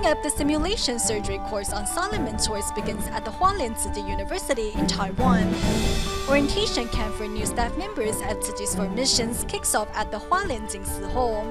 up, the simulation surgery course on silent mentors begins at the Hualien Tzu Chi University in Taiwan. Orientation camp for new staff members at Tzu Chi's 4 missions kicks off at the Hualien Jing Si Hall.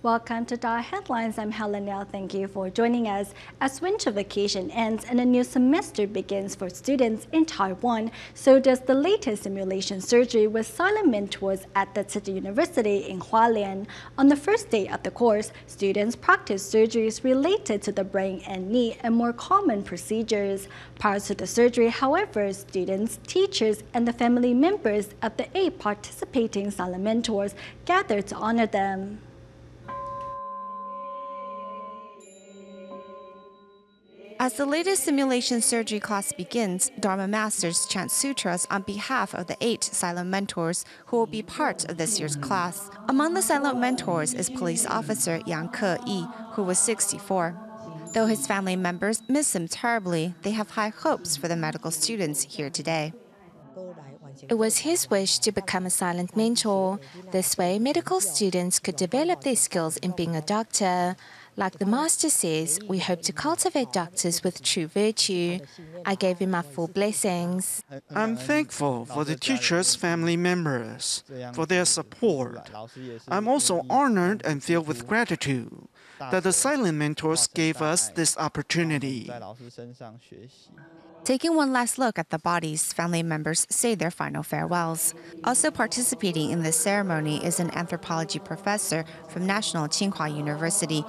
Welcome to DaAi Headlines. I'm Helen Liao. Thank you for joining us. As winter vacation ends and a new semester begins for students in Taiwan, so does the latest simulation surgery with silent mentors at the Tzu Chi University in Hualien. On the first day of the course, students practice surgeries related to the brain and knee and more common procedures. Prior to the surgery, however, students, teachers, and the family members of the 8 participating silent mentors gathered to honor them. As the latest simulation surgery class begins, Dharma masters chant sutras on behalf of the 8 silent mentors who will be part of this year's class. Among the silent mentors is police officer Yang Ke-yi, who was 64. Though his family members miss him terribly, they have high hopes for the medical students here today. It was his wish to become a silent mentor. This way, medical students could develop their skills in being a doctor. Like the master says, we hope to cultivate doctors with true virtue. I gave him my full blessings. I'm thankful for the teachers' family members, for their support. I'm also honored and filled with gratitude that the silent mentors gave us this opportunity. Taking one last look at the bodies, family members say their final farewells. Also participating in this ceremony is an anthropology professor from National Tsinghua University.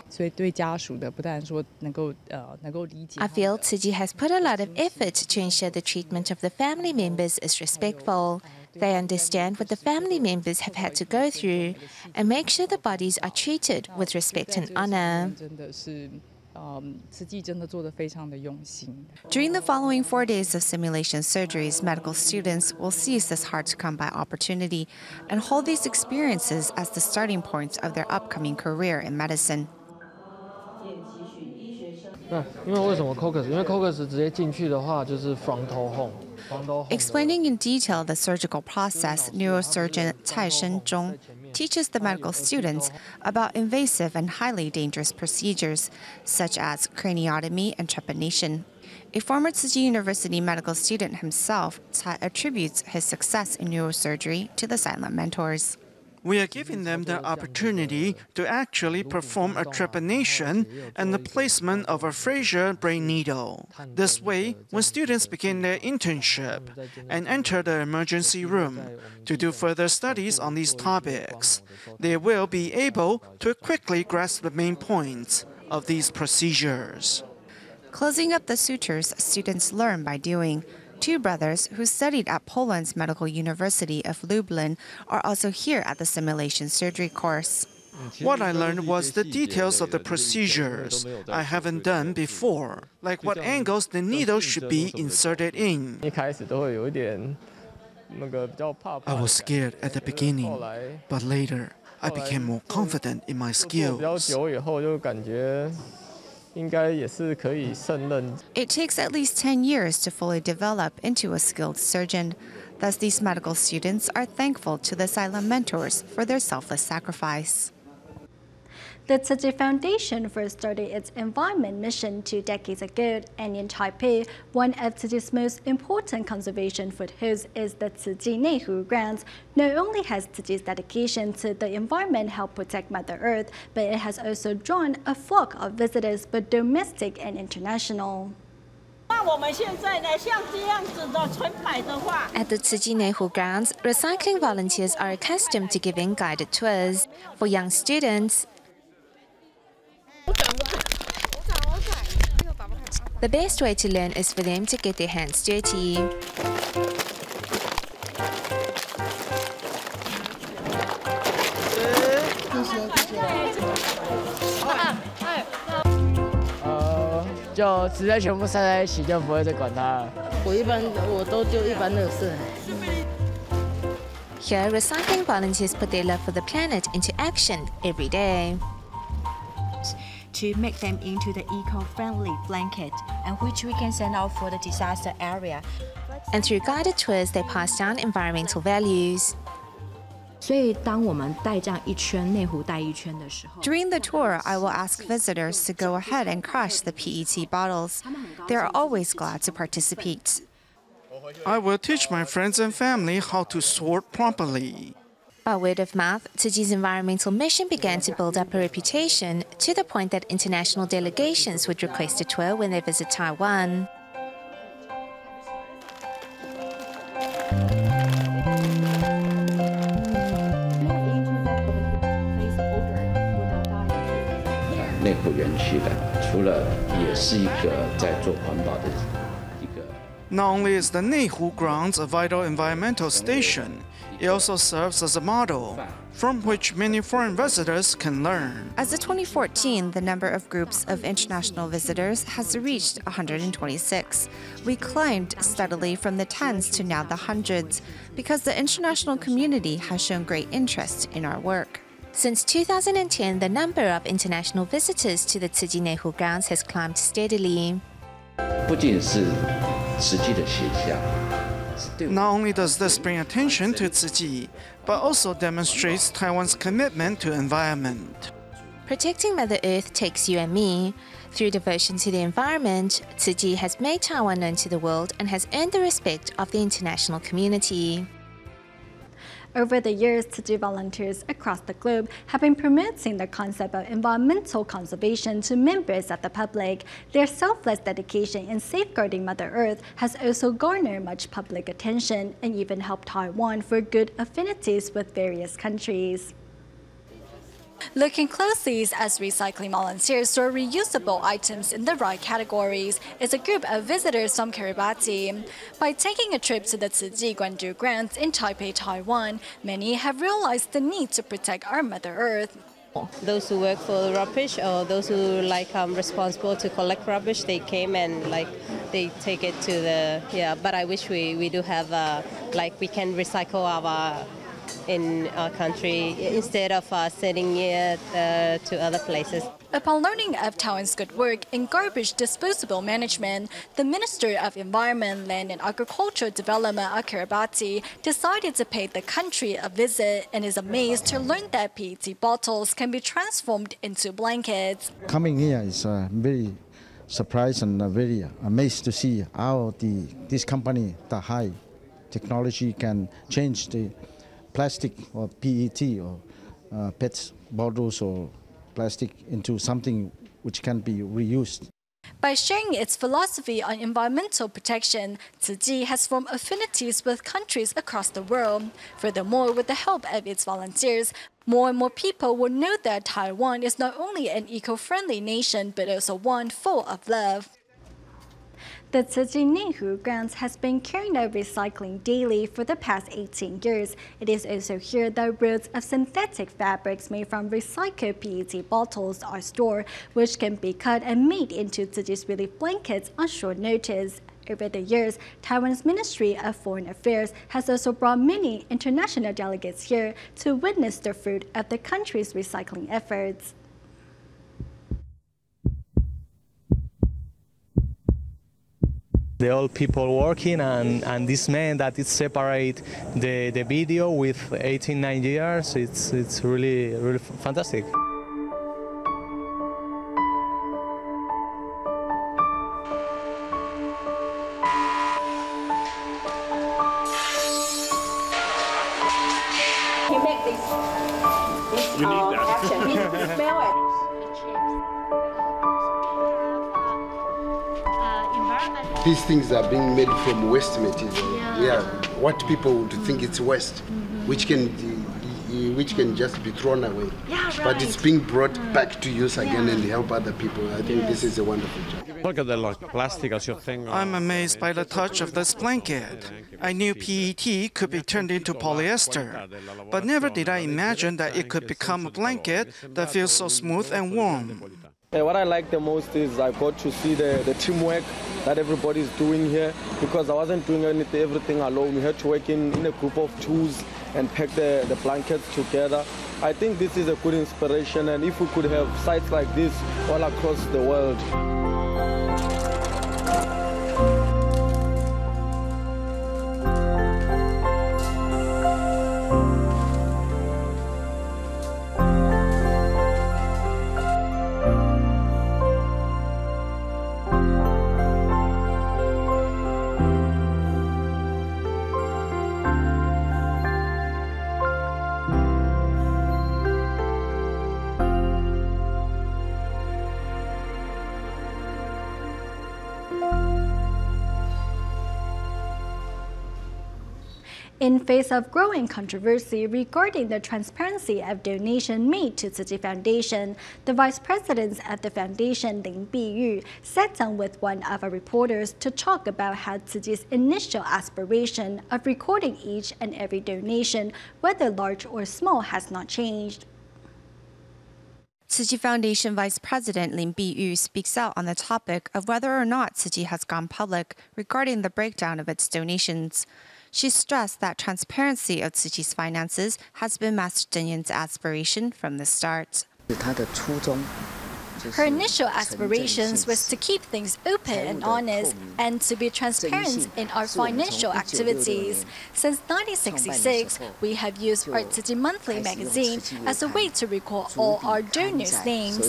I feel Tzu Chi has put a lot of effort to ensure the treatment of the family members is respectful. They understand what the family members have had to go through and make sure the bodies are treated with respect and honor. During the following 4 days of simulation surgeries, medical students will seize this hard-to-come-by opportunity and hold these experiences as the starting points of their upcoming career in medicine. Explaining in detail the surgical process, neurosurgeon Cai Shenzhong teaches the medical students about invasive and highly dangerous procedures, such as craniotomy and trepanation. A former Tzu Chi University medical student himself, Cai attributes his success in neurosurgery to the silent mentors. We are giving them the opportunity to actually perform a trepanation and the placement of a Fraser brain needle. This way, when students begin their internship and enter the emergency room to do further studies on these topics, they will be able to quickly grasp the main points of these procedures. Closing up the sutures, students learn by doing. 2 brothers who studied at Poland's Medical University of Lublin are also here at the simulation surgery course. What I learned was the details of the procedures I haven't done before, like what angles the needle should be inserted in. I was scared at the beginning, but later I became more confident in my skills. It takes at least 10 years to fully develop into a skilled surgeon. Thus, these medical students are thankful to the silent mentors for their selfless sacrifice. The Tzu Chi Foundation first started its environment mission 2 decades ago, and in Taipei, one of Tzu Chi's most important conservation footholds is the Tzu Chi Neihu Grounds. Not only has Tzu Chi's dedication to the environment helped protect Mother Earth, but it has also drawn a flock of visitors, both domestic and international. At the Tzu Chi Neihu Grounds, recycling volunteers are accustomed to giving guided tours. For young students, the best way to learn is for them to get their hands dirty. Here, recycling volunteers put their love for the planet into action every day. To make them into the eco-friendly blanket, and which we can send out for the disaster area. And through guided tours, they pass down environmental values. During the tour, I will ask visitors to go ahead and crush the PET bottles. They are always glad to participate. I will teach my friends and family how to sort properly. By word of mouth, Tzu Chi's environmental mission began to build up a reputation to the point that international delegations would request a tour when they visit Taiwan. Not only is the Neihu grounds a vital environmental station, it also serves as a model from which many foreign visitors can learn. As of 2014, the number of groups of international visitors has reached 126. We climbed steadily from the tens to now the hundreds because the international community has shown great interest in our work. Since 2010, the number of international visitors to the Tzu Chi Neihu grounds has climbed steadily. Not only does this bring attention to Tzu Chi, but also demonstrates Taiwan's commitment to environment. Protecting Mother Earth takes you and me. Through devotion to the environment, Tzu Chi has made Taiwan known to the world and has earned the respect of the international community. Over the years, Tzu Chi volunteers across the globe have been promoting the concept of environmental conservation to members of the public. Their selfless dedication in safeguarding Mother Earth has also garnered much public attention and even helped Taiwan for good affinities with various countries. Looking closely as recycling volunteers store reusable items in the right categories is a group of visitors from Kiribati. By taking a trip to the Tzu Chi Guanju grounds in Taipei, Taiwan, many have realized the need to protect our Mother Earth. Those who work for rubbish or those who responsible to collect rubbish, they came and they take it to the But I wish we do have we can recycle our in our country instead of sending it to other places. Upon learning of Taiwan's good work in garbage disposable management, the Minister of Environment, Land and Agricultural Development of Kiribati decided to pay the country a visit and is amazed to learn that PET bottles can be transformed into blankets. Coming here is very surprised and very amazed to see how this company, DaAi Technology, can change the plastic or PET or PET bottles or plastic into something which can be reused. By sharing its philosophy on environmental protection, Tzu Chi has formed affinities with countries across the world. Furthermore, with the help of its volunteers, more and more people will know that Taiwan is not only an eco-friendly nation, but also one full of love. The Tzu Chi Neihu grounds has been carrying out recycling daily for the past 18 years. It is also here that rows of synthetic fabrics made from recycled PET bottles are stored, which can be cut and made into Tzu Chi's relief blankets on short notice. Over the years, Taiwan's Ministry of Foreign Affairs has also brought many international delegates here to witness the fruit of the country's recycling efforts. The old people working and this man that is separate the video with 18-9 years, it's really fantastic. You make this action. You smell it. These things are being made from waste material. Yeah, what people would think it's waste, which can just be thrown away. Yeah, right. But it's being brought back to use again and help other people. I think this is a wonderful job. Look at the plastic as your thing. I'm amazed by the touch of this blanket. I knew PET could be turned into polyester, but never did I imagine that it could become a blanket that feels so smooth and warm. What I like the most is I got to see the teamwork that everybody is doing here, because I wasn't doing everything alone. We had to work in a group of twos and pack the blankets together. I think this is a good inspiration, and if we could have sites like this all across the world. In face of growing controversy regarding the transparency of donation made to Tzu Chi Foundation, the vice president at the foundation, Lin Biyu, sat down with one of our reporters to talk about how Tzu Chi's initial aspiration of recording each and every donation, whether large or small, has not changed. Tzu Chi Foundation Vice President Lin Biyu speaks out on the topic of whether or not Tzu Chi has gone public regarding the breakdown of its donations. She stressed that transparency of Tzu Chi's finances has been Master Cheng Yen's aspiration from the start. Her initial aspirations was to keep things open and honest and to be transparent in our financial activities. Since 1966, we have used our Tzu Chi Monthly magazine as a way to record all our donors' names.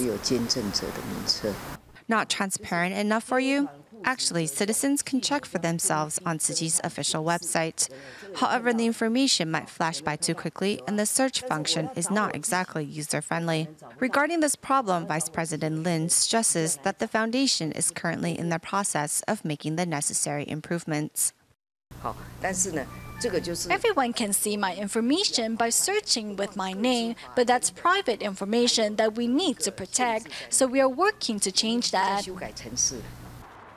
Not transparent enough for you? Actually, citizens can check for themselves on Tzu Chi's official website. However, the information might flash by too quickly, and the search function is not exactly user-friendly. Regarding this problem, Vice President Lin stresses that the foundation is currently in the process of making the necessary improvements. Everyone can see my information by searching with my name, but that's private information that we need to protect, so we are working to change that.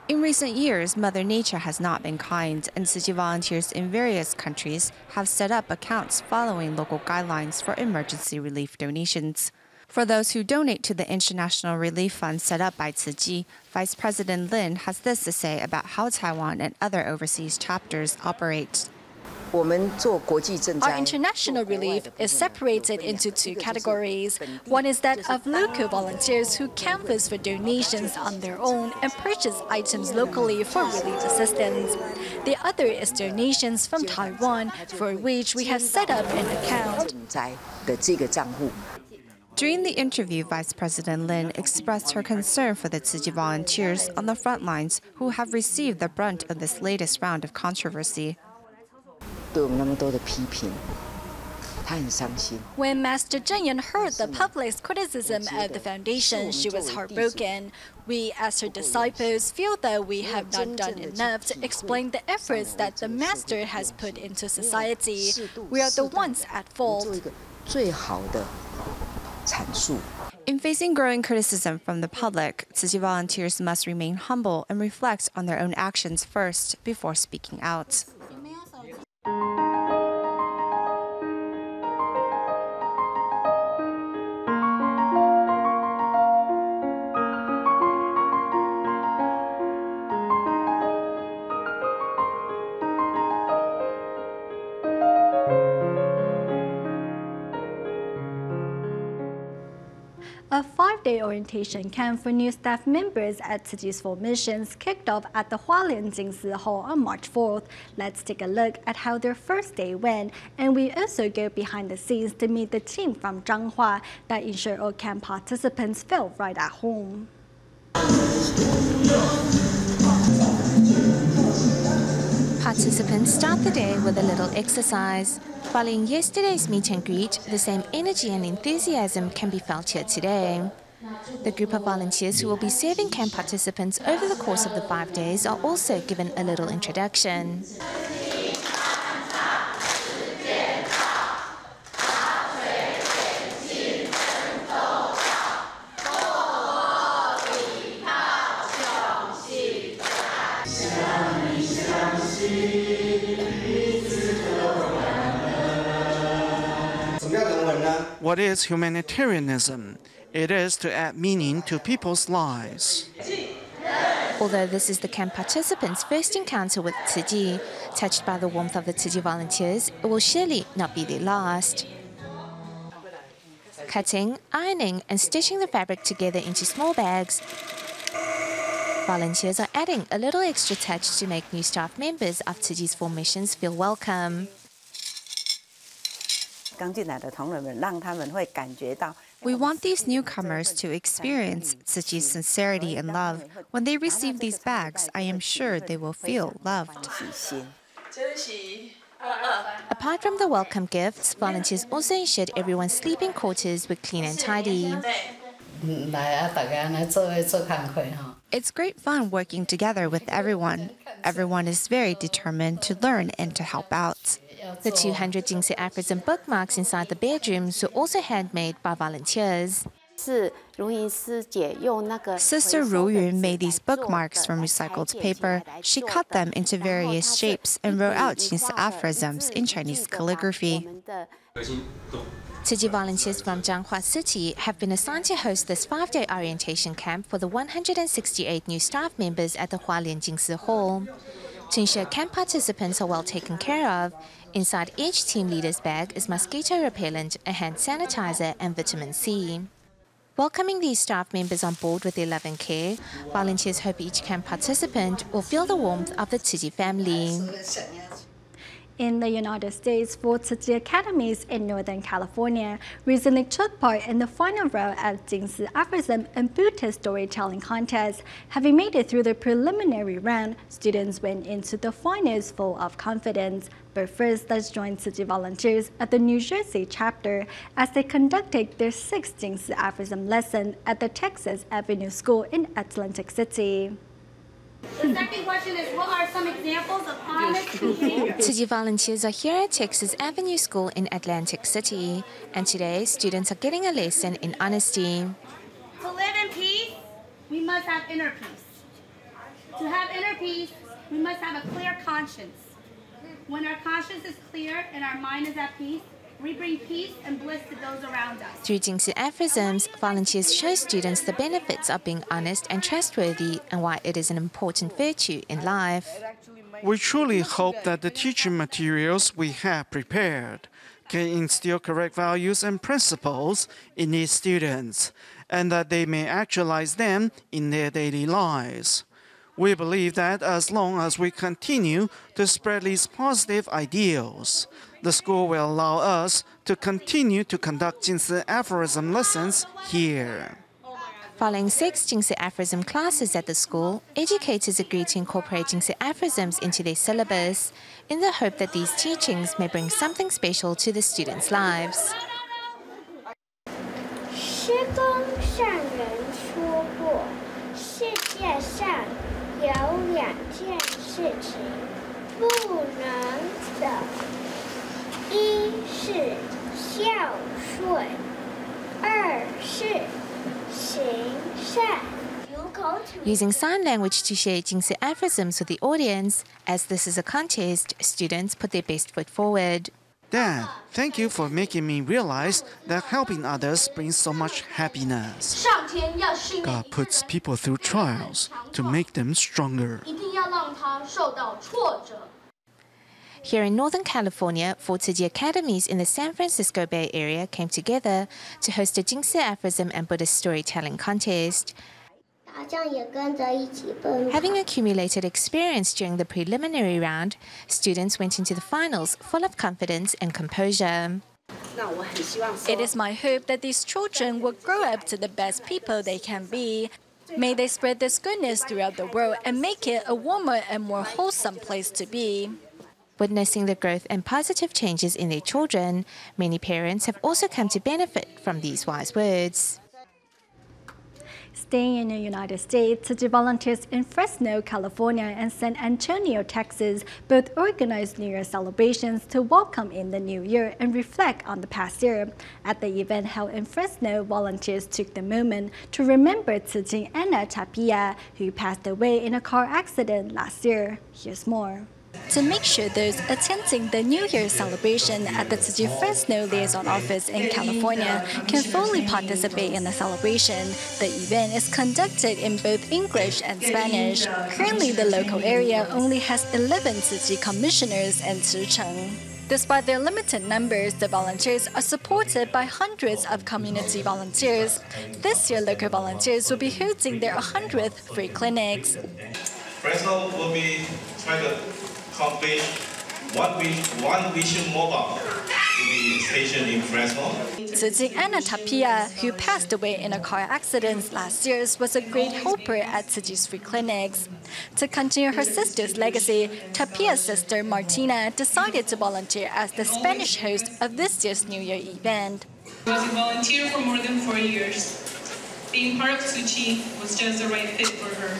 In recent years, Mother Nature has not been kind, and Tzu Chi volunteers in various countries have set up accounts following local guidelines for emergency relief donations. For those who donate to the International Relief Fund set up by Tzu Chi, Vice President Lin has this to say about how Taiwan and other overseas chapters operate. Our international relief is separated into two categories. One is that of local volunteers who canvass for donations on their own and purchase items locally for relief assistance. The other is donations from Taiwan, for which we have set up an account. During the interview, Vice President Lin expressed her concern for the Tzu Chi volunteers on the front lines who have received the brunt of this latest round of controversy. When Master Cheng Yen heard the public's criticism of the foundation, she was heartbroken. We, as her disciples, feel that we have not done enough to explain the efforts that the Master has put into society. We are the ones at fault. In facing growing criticism from the public, Tzu Chi volunteers must remain humble and reflect on their own actions first before speaking out. A 5-day orientation camp for new staff members at Tzu Chi's 4 missions kicked off at the Hualien Jing Si Hall on March 4th. Let's take a look at how their first day went, and we also go behind the scenes to meet the team from Changhua that ensure all camp participants feel right at home. Participants start the day with a little exercise. Following yesterday's meet and greet, the same energy and enthusiasm can be felt here today. The group of volunteers who will be serving camp participants over the course of the 5 days are also given a little introduction. What is humanitarianism? It is to add meaning to people's lives. Although this is the camp participants' first encounter with Tzu Chi, touched by the warmth of the Tzu Chi volunteers, it will surely not be their last. Cutting, ironing, and stitching the fabric together into small bags, volunteers are adding a little extra touch to make new staff members of Tzu Chi's 4 missions feel welcome. We want these newcomers to experience Tzu Chi's sincerity and love. When they receive these bags, I am sure they will feel loved. Apart from the welcome gifts, volunteers also ensured everyone's sleeping quarters were clean and tidy. It's great fun working together with everyone. Everyone is very determined to learn and to help out. The 200 Jing Si aphorism bookmarks inside the bedrooms were also handmade by volunteers. Sister Ru Yun made these bookmarks from recycled paper. She cut them into various shapes and wrote out Jing Si aphorisms in Chinese calligraphy. Tzu Chi volunteers from Jianghua City have been assigned to host this 5-day orientation camp for the 168 new staff members at the Hualien Jing Si Hall. To ensure camp participants are well taken care of, inside each team leader's bag is mosquito repellent, a hand sanitizer, and vitamin C. Welcoming these staff members on board with their love and care, volunteers hope each camp participant will feel the warmth of the Tzu Chi family. In the United States, 4 Tzu Chi academies in Northern California recently took part in the final round at Jing Si aphorism and Buddhist storytelling contest. Having made it through the preliminary round, students went into the finals full of confidence. But first, let's join Tzu Chi volunteers at the New Jersey chapter as they conducted their 6th Jing Si aphorism lesson at the Texas Avenue School in Atlantic City. The second question is, what are some examples of honest behavior? Tzu Chi volunteers are here at Texas Avenue School in Atlantic City, and today students are getting a lesson in honesty. To live in peace, we must have inner peace. To have inner peace, we must have a clear conscience. When our conscience is clear and our mind is at peace, we bring peace and bliss to those around us. Through Jing Si aphorisms, volunteers show students the benefits of being honest and trustworthy and why it is an important virtue in life. We truly hope that the teaching materials we have prepared can instill correct values and principles in these students, and that they may actualize them in their daily lives. We believe that as long as we continue to spread these positive ideals, the school will allow us to continue to conduct Jing Si aphorism lessons here. Following 6 Jing Si aphorism classes at the school, educators agreed to incorporate Jing Si aphorisms into their syllabus in the hope that these teachings may bring something special to the students' lives. 师公上人说过，世界上有2件事情不能等。 1是孝顺，2是行善。 Using sign language to share Jing Si aphorisms with the audience, as this is a contest, students put their best foot forward. Dad, thank you for making me realize that helping others brings so much happiness. God puts people through trials to make them stronger. Here in Northern California, 4 Tzu Chi academies in the San Francisco Bay Area came together to host a Jing Si aphorism and Buddhist storytelling contest. Having accumulated experience during the preliminary round, students went into the finals full of confidence and composure. It is my hope that these children will grow up to the best people they can be. May they spread this goodness throughout the world and make it a warmer and more wholesome place to be. Witnessing the growth and positive changes in their children, many parents have also come to benefit from these wise words. Staying in the United States, Tzu Chi volunteers in Fresno, California and San Antonio, Texas both organized New Year celebrations to welcome in the new year and reflect on the past year. At the event held in Fresno, volunteers took the moment to remember Tzu Chi Anna Tapia, who passed away in a car accident last year. Here's more. To make sure those attending the New Year celebration at the Tzu Chi Fresno Liaison Office in California can fully participate in the celebration, the event is conducted in both English and Spanish. Currently, the local area only has 11 Tzu Chi commissioners and Chicheng. Despite their limited numbers, the volunteers are supported by hundreds of community volunteers. This year, local volunteers will be holding their 100th free clinics. Fresno will be trying to accomplish one vision mobile to be stationed in Fresno. Tzu Chi Anna Tapia, who passed away in a car accident last year, was a great helper at Tzu Chi's free clinics. To continue her sister's legacy, Tapia's sister Martina decided to volunteer as the Spanish host of this year's New Year event. I was a volunteer for more than 4 years. Being part of Tzu Chi was just the right fit for her.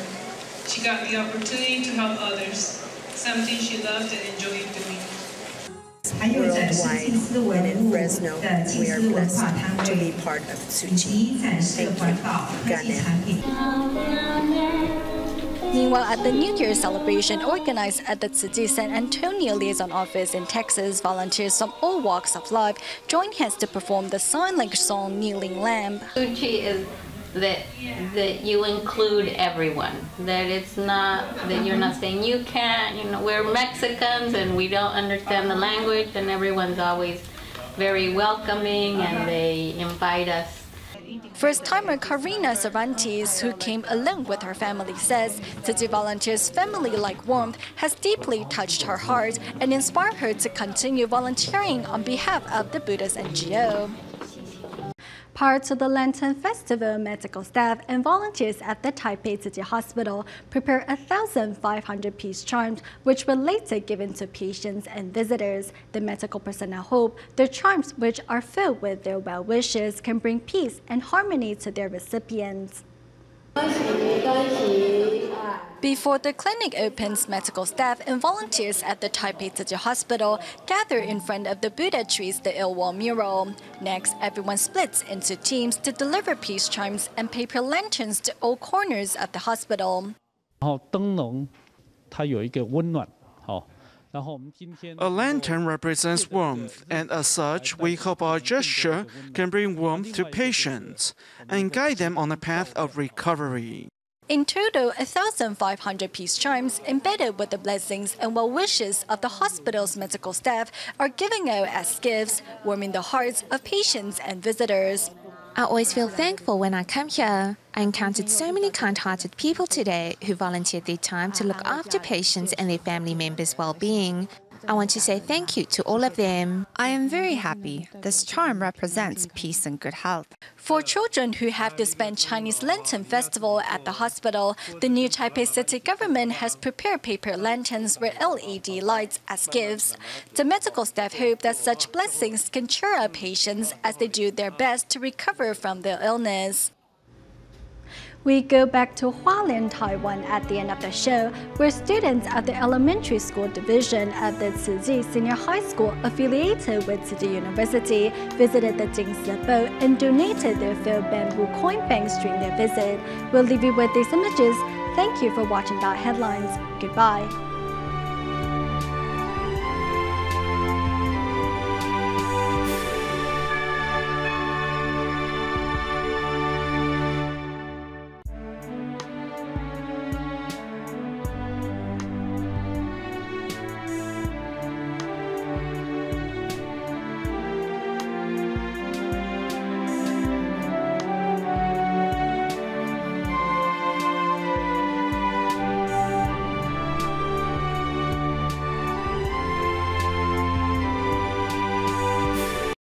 She got the opportunity to help others, something she loved and enjoyed doing. worldwide, and in Fresno, we are blessed to be part of Tzu Chi. Thank you. Meanwhile, at the New Year celebration organized at the Tzu San Antonio Liaison Office in Texas, volunteers from all walks of life joined hands to perform the sign language song Kneeling Lamb. Tzu Chi is that you include everyone, that it's not that you're not saying you can't, we're Mexicans and we don't understand the language, and everyone's always very welcoming and they invite us. First-timer Karina Cervantes, who came along with her family, says Tzu volunteers' family-like warmth has deeply touched her heart and inspired her to continue volunteering on behalf of the Buddhist NGO. Prior to the Lantern Festival, medical staff and volunteers at the Taipei Tzu Chi Hospital prepared 1,500 peace charms, which were later given to patients and visitors. The medical personnel hope the charms, which are filled with their well wishes, can bring peace and harmony to their recipients. Before the clinic opens, medical staff and volunteers at the Taipei Tzu Chi Hospital gather in front of the Buddha trees, the Ilwal mural. Next, everyone splits into teams to deliver peace chimes and paper lanterns to all corners of the hospital. A lantern represents warmth, and as such, we hope our gesture can bring warmth to patients and guide them on a path of recovery. In total, 1,500 peace chimes embedded with the blessings and well wishes of the hospital's medical staff are given out as gifts, warming the hearts of patients and visitors. I always feel thankful when I come here. I encountered so many kind-hearted people today who volunteered their time to look after patients and their family members' well-being. I want to say thank you to all of them. I am very happy. This charm represents peace and good health. For children who have to spend Chinese Lantern Festival at the hospital, the new Taipei city government has prepared paper lanterns with LED lights as gifts. The medical staff hope that such blessings can cheer up patients as they do their best to recover from their illness. We go back to Hualien, Taiwan at the end of the show, where students at the elementary school division of the慈济Senior High School affiliated with慈济University visited the Jing Si Hall and donated their filled bamboo coin banks during their visit. We'll leave you with these images. Thank you for watching DaAi Headlines. Goodbye.